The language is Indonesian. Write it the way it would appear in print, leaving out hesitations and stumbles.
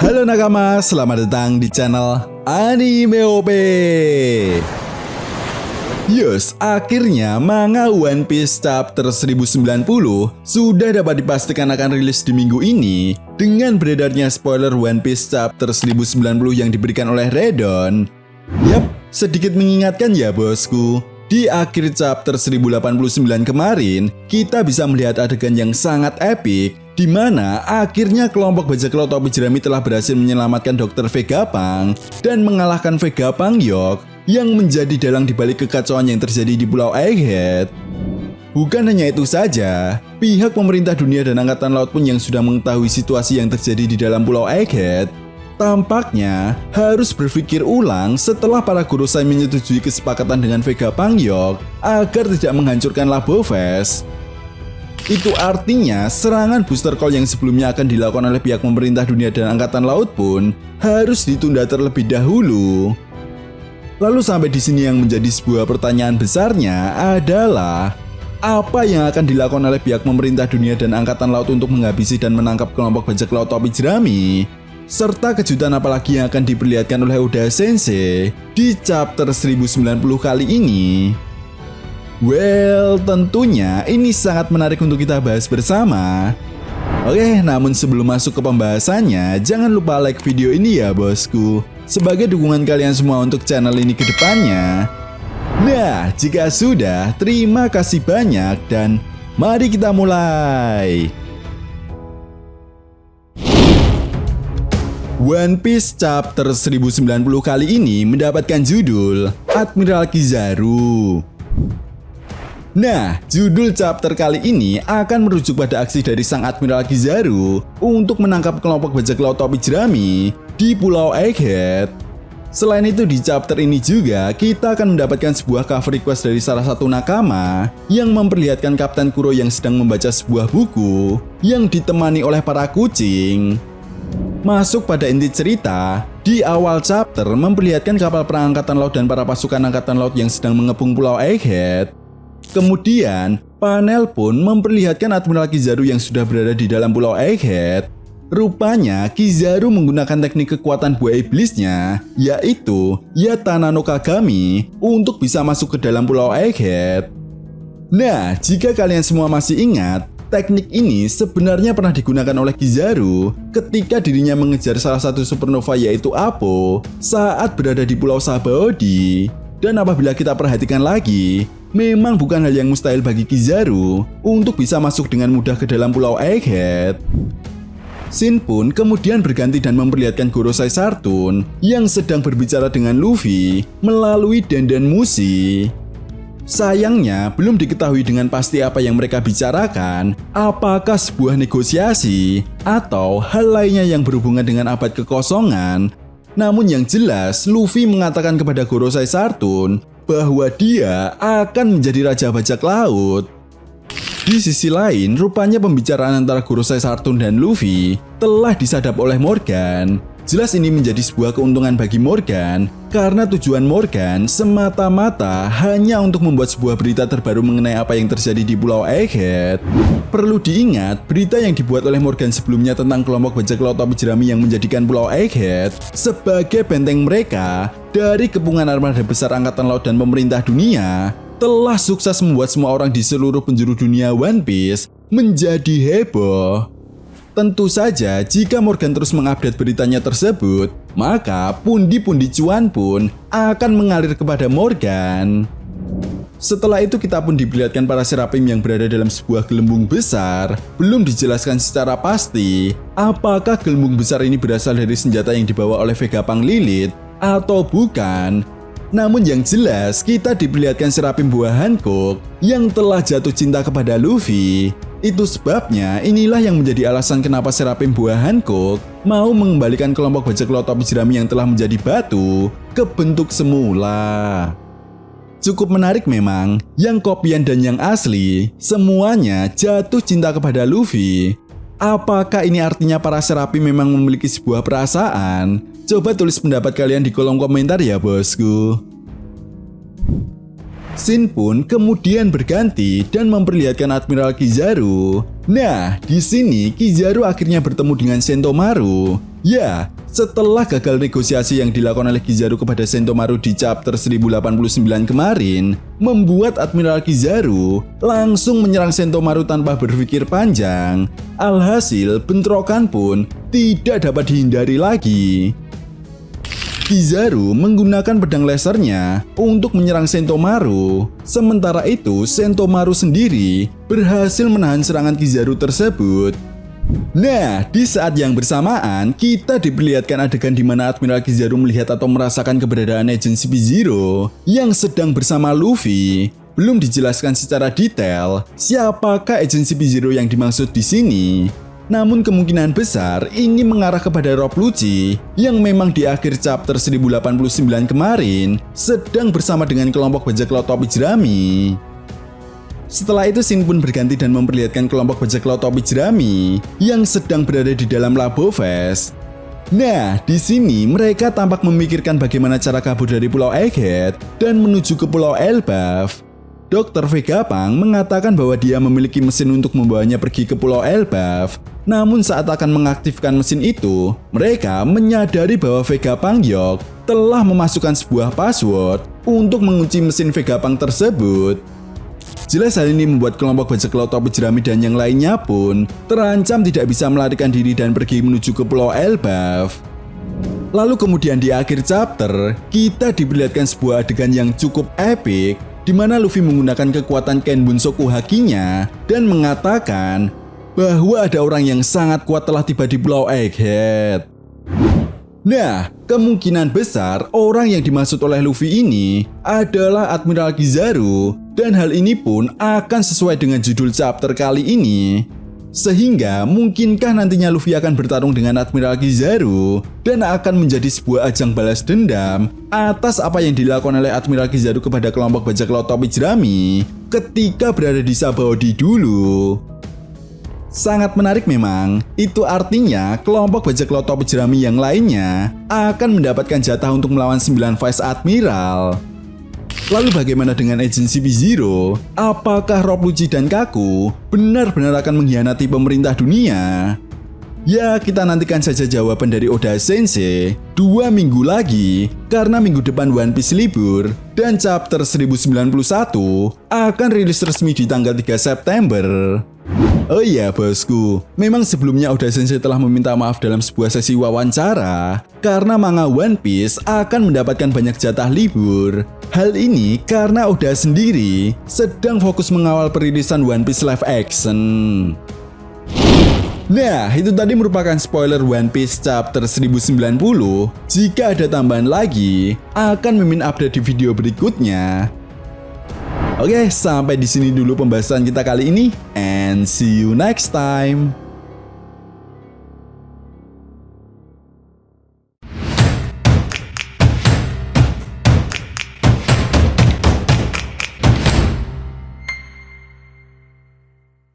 Halo nakama, selamat datang di channel Anime OP. Yes, akhirnya manga One Piece chapter 1090 sudah dapat dipastikan akan rilis di minggu ini dengan beredarnya spoiler One Piece chapter 1090 yang diberikan oleh Redon. Yap, sedikit mengingatkan ya bosku. Di akhir chapter 1089 kemarin, kita bisa melihat adegan yang sangat epik di mana akhirnya kelompok bajak laut topi jerami telah berhasil menyelamatkan Dr. Vegapunk dan mengalahkan Vegapunk Yok yang menjadi dalang dibalik kekacauan yang terjadi di Pulau Egghead. Bukan hanya itu saja, pihak pemerintah dunia dan angkatan laut pun yang sudah mengetahui situasi yang terjadi di dalam Pulau Egghead tampaknya harus berpikir ulang setelah para Gorosei menyetujui kesepakatan dengan Vegapunk Yok agar tidak menghancurkan Labo Fest. Itu artinya serangan booster call yang sebelumnya akan dilakukan oleh pihak pemerintah dunia dan angkatan laut pun harus ditunda terlebih dahulu. Lalu sampai di sini yang menjadi sebuah pertanyaan besarnya adalah apa yang akan dilakukan oleh pihak pemerintah dunia dan angkatan laut untuk menghabisi dan menangkap kelompok bajak laut topi jerami? Serta kejutan apalagi yang akan diperlihatkan oleh Oda Sensei di chapter 1090 kali ini? Well, tentunya ini sangat menarik untuk kita bahas bersama. Oke, namun sebelum masuk ke pembahasannya, jangan lupa like video ini ya bosku, sebagai dukungan kalian semua untuk channel ini ke depannya. Nah, jika sudah, terima kasih banyak dan mari kita mulai. One Piece chapter 1090 kali ini mendapatkan judul Admiral Kizaru. Nah, judul chapter kali ini akan merujuk pada aksi dari sang Admiral Kizaru untuk menangkap kelompok bajak laut topi jerami di Pulau Egghead. Selain itu di chapter ini juga kita akan mendapatkan sebuah cover request dari salah satu nakama yang memperlihatkan Kapten Kuro yang sedang membaca sebuah buku yang ditemani oleh para kucing. Masuk pada inti cerita, di awal chapter memperlihatkan kapal perang angkatan laut dan para pasukan angkatan laut yang sedang mengepung Pulau Egghead. Kemudian, panel pun memperlihatkan Admiral Kizaru yang sudah berada di dalam Pulau Egghead. Rupanya, Kizaru menggunakan teknik kekuatan buah iblisnya, yaitu Yatana no Kagami, untuk bisa masuk ke dalam Pulau Egghead. Nah, jika kalian semua masih ingat, teknik ini sebenarnya pernah digunakan oleh Kizaru ketika dirinya mengejar salah satu supernova yaitu Apo saat berada di Pulau Sabaody. Dan apabila kita perhatikan lagi, memang bukan hal yang mustahil bagi Kizaru untuk bisa masuk dengan mudah ke dalam Pulau Egghead. Shin pun kemudian berganti dan memperlihatkan Gorosei Sartun yang sedang berbicara dengan Luffy melalui Denden Mushi. Sayangnya, belum diketahui dengan pasti apa yang mereka bicarakan, apakah sebuah negosiasi atau hal lainnya yang berhubungan dengan abad kekosongan. Namun yang jelas, Luffy mengatakan kepada Gorosei Sartun bahwa dia akan menjadi raja bajak laut. Di sisi lain, rupanya pembicaraan antara Gorosei Sartun dan Luffy telah disadap oleh Morgan. Jelas ini menjadi sebuah keuntungan bagi Morgan, karena tujuan Morgan semata-mata hanya untuk membuat sebuah berita terbaru mengenai apa yang terjadi di Pulau Egghead. Perlu diingat, berita yang dibuat oleh Morgan sebelumnya tentang kelompok bajak laut topi jerami yang menjadikan Pulau Egghead sebagai benteng mereka dari kepungan armada besar angkatan laut dan pemerintah dunia telah sukses membuat semua orang di seluruh penjuru dunia One Piece menjadi heboh. Tentu saja, jika Morgan terus mengupdate beritanya tersebut, maka pundi-pundi cuan pun akan mengalir kepada Morgan. Setelah itu kita pun diperlihatkan para serapim yang berada dalam sebuah gelembung besar. Belum dijelaskan secara pasti apakah gelembung besar ini berasal dari senjata yang dibawa oleh Vegapunk Lilith atau bukan. Namun yang jelas kita diperlihatkan serapim buah Hancock yang telah jatuh cinta kepada Luffy. Itu sebabnya inilah yang menjadi alasan kenapa serapim buah Hancock mau mengembalikan kelompok bajak laut topi jerami yang telah menjadi batu ke bentuk semula. Cukup menarik memang, yang kopian dan yang asli semuanya jatuh cinta kepada Luffy. Apakah ini artinya para serapim memang memiliki sebuah perasaan? Coba tulis pendapat kalian di kolom komentar ya bosku. Scene pun kemudian berganti dan memperlihatkan Admiral Kizaru. Nah, di sini Kizaru akhirnya bertemu dengan Sentomaru. Ya, setelah gagal negosiasi yang dilakukan oleh Kizaru kepada Sentomaru di chapter 1089 kemarin, membuat Admiral Kizaru langsung menyerang Sentomaru tanpa berpikir panjang. Alhasil, bentrokan pun tidak dapat dihindari lagi. Kizaru menggunakan pedang lasernya untuk menyerang Sentomaru. Sementara itu, Sentomaru sendiri berhasil menahan serangan Kizaru tersebut. Nah, di saat yang bersamaan, kita diperlihatkan adegan di mana Admiral Kizaru melihat atau merasakan keberadaan Agent CP0 yang sedang bersama Luffy. Belum dijelaskan secara detail siapakah Agent CP0 yang dimaksud di sini. Namun kemungkinan besar ini mengarah kepada Rob Lucci yang memang di akhir chapter 1089 kemarin sedang bersama dengan kelompok bajak laut topi jerami. Setelah itu scene pun berganti dan memperlihatkan kelompok bajak laut topi jerami yang sedang berada di dalam Labo Fest. Nah, di sini mereka tampak memikirkan bagaimana cara kabur dari Pulau Egghead dan menuju ke Pulau Elbaf. Dr. Vegapunk mengatakan bahwa dia memiliki mesin untuk membawanya pergi ke Pulau Elbaf. Namun saat akan mengaktifkan mesin itu, mereka menyadari bahwa Vegapunk Yok telah memasukkan sebuah password untuk mengunci mesin Vegapunk tersebut. Jelas hal ini membuat kelompok bajak laut topi jerami dan yang lainnya pun terancam tidak bisa melarikan diri dan pergi menuju ke Pulau Elbaf. Lalu kemudian di akhir chapter, kita diperlihatkan sebuah adegan yang cukup epik di mana Luffy menggunakan kekuatan Kenbunsoku Haki-nya dan mengatakan bahwa ada orang yang sangat kuat telah tiba di Pulau Egghead. Nah, kemungkinan besar orang yang dimaksud oleh Luffy ini adalah Admiral Kizaru dan hal ini pun akan sesuai dengan judul chapter kali ini. Sehingga mungkinkah nantinya Luffy akan bertarung dengan Admiral Kizaru dan akan menjadi sebuah ajang balas dendam atas apa yang dilakukan oleh Admiral Kizaru kepada kelompok bajak laut topi jerami ketika berada di Sabaody dulu. Sangat menarik memang, itu artinya kelompok bajak laut topi jerami yang lainnya akan mendapatkan jatah untuk melawan 9 Vice Admiral. Lalu bagaimana dengan Agent CP0? Apakah Rob Lucci dan Kaku benar-benar akan mengkhianati pemerintah dunia? Ya, kita nantikan saja jawaban dari Oda Sensei 2 minggu lagi, karena minggu depan One Piece libur dan chapter 1091 akan rilis resmi di tanggal 3 September. Oh iya bosku, memang sebelumnya Oda Sensei telah meminta maaf dalam sebuah sesi wawancara karena manga One Piece akan mendapatkan banyak jatah libur. Hal ini karena Oda sendiri sedang fokus mengawal perilisan One Piece live action. Nah, itu tadi merupakan spoiler One Piece chapter 1090. Jika ada tambahan lagi, akan mimin update di video berikutnya. Oke, sampai di sini dulu pembahasan kita kali ini, and see you next time.